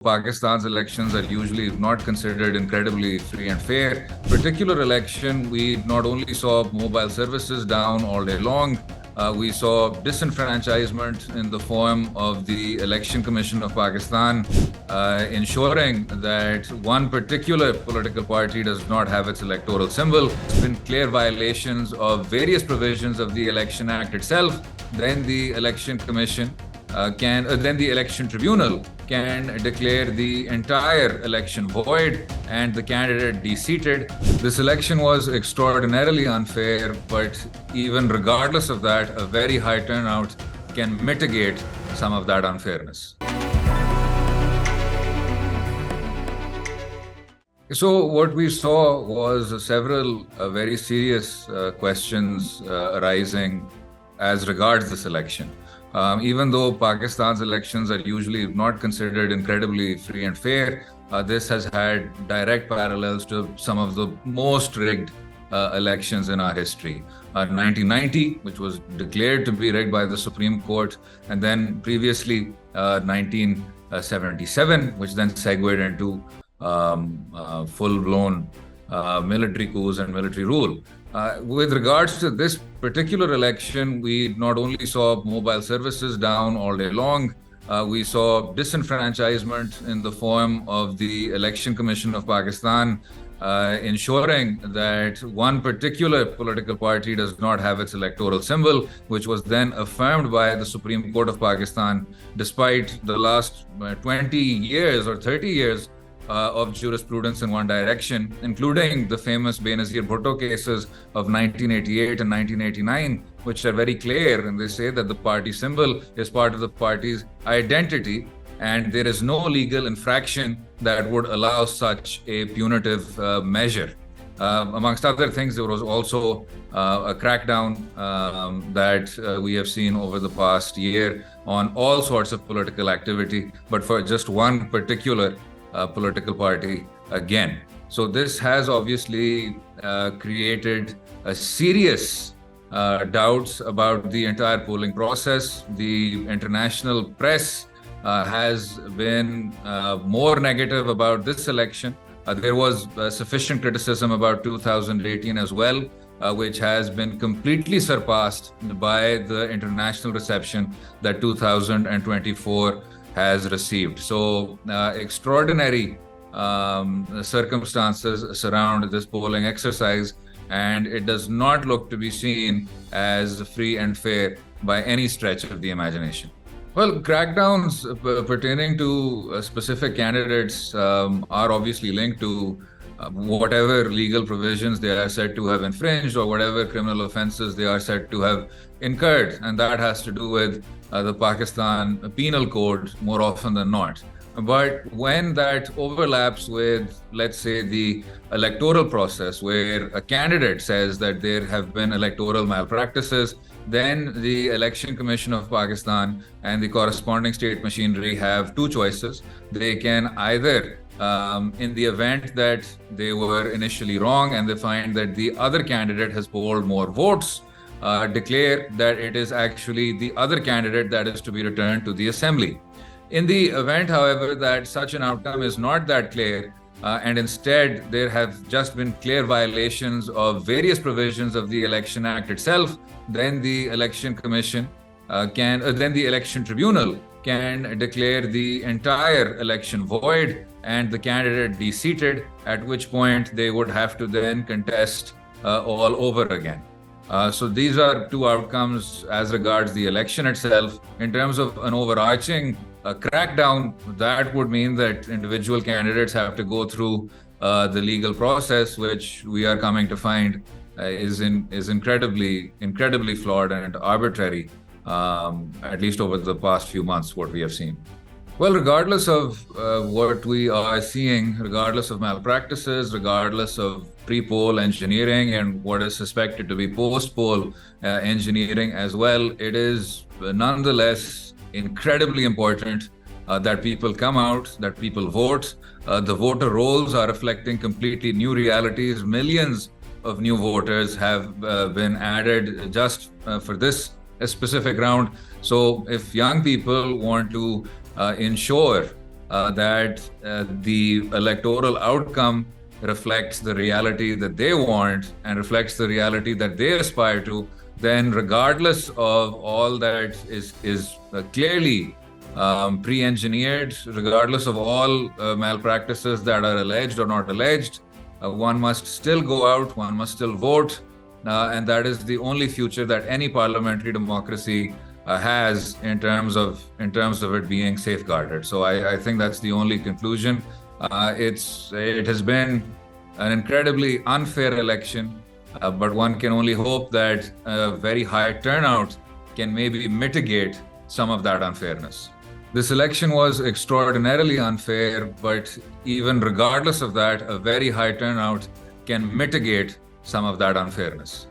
Pakistan's elections are usually not considered incredibly free and fair. Particular election, we not only saw mobile services down all day long, we saw disenfranchisement in the form of the Election Commission of Pakistan ensuring that one particular political party does not have its electoral symbol. There's been clear violations of various provisions of the Election Act itself. Then the Election Commission then the election tribunal can declare the entire election void and the candidate de-seated. This election was extraordinarily unfair, but even regardless of that, a very high turnout can mitigate some of that unfairness. So what we saw was several very serious questions arising as regards this election. Even though Pakistan's elections are usually not considered incredibly free and fair, this has had direct parallels to some of the most rigged elections in our history. 1990, which was declared to be rigged by the Supreme Court, and then previously 1977, which then segued into full-blown military coups and military rule. With regards to this particular election, we not only saw mobile services down all day long, we saw disenfranchisement in the form of the Election Commission of Pakistan ensuring that one particular political party does not have its electoral symbol, which was then affirmed by the Supreme Court of Pakistan, despite the last 20 years or 30 years of jurisprudence in one direction, including the famous Benazir Bhutto cases of 1988 and 1989, which are very clear, and they say that the party symbol is part of the party's identity, and there is no legal infraction that would allow such a punitive measure. Amongst other things, there was also a crackdown that we have seen over the past year on all sorts of political activity, but for just one particular political party again. So this has obviously created a serious doubts about the entire polling process. The international press has been more negative about this election. There was sufficient criticism about 2018 as well, which has been completely surpassed by the international reception that 2024 has received. So extraordinary circumstances surround this polling exercise, and it does not look to be seen as free and fair by any stretch of the imagination. Well, crackdowns pertaining to specific candidates are obviously linked to whatever legal provisions they are said to have infringed or whatever criminal offenses they are said to have incurred. And that has to do with the Pakistan Penal Code more often than not. But when that overlaps with, let's say, the electoral process, where a candidate says that there have been electoral malpractices, then the Election Commission of Pakistan and the corresponding state machinery have two choices. They can either in the event that they were initially wrong and they find that the other candidate has polled more votes, declare that it is actually the other candidate that is to be returned to the assembly. In the event, however, that such an outcome is not that clear, and instead there have just been clear violations of various provisions of the Election Act itself, then the Election Commission then the Election Tribunal can declare the entire election void and the candidate de-seated, at which point they would have to then contest all over again. So these are two outcomes as regards the election itself. In terms of an overarching crackdown, that would mean that individual candidates have to go through the legal process, which we are coming to find is incredibly flawed and arbitrary, at least over the past few months, what we have seen. Well, regardless of what we are seeing, regardless of malpractices, regardless of pre-poll engineering and what is suspected to be post-poll engineering as well, it is nonetheless incredibly important that people come out, that people vote. The voter rolls are reflecting completely new realities. Millions of new voters have been added just for this specific round. So if young people want to ensure that the electoral outcome reflects the reality that they want and reflects the reality that they aspire to, then regardless of all that is clearly pre-engineered, regardless of all malpractices that are alleged or not alleged, one must still go out, one must still vote, and that is the only future that any parliamentary democracy has in terms of it being safeguarded. So I think that's the only conclusion. It has been an incredibly unfair election, but one can only hope that a very high turnout can maybe mitigate some of that unfairness. This election was extraordinarily unfair, but even regardless of that, a very high turnout can mitigate some of that unfairness.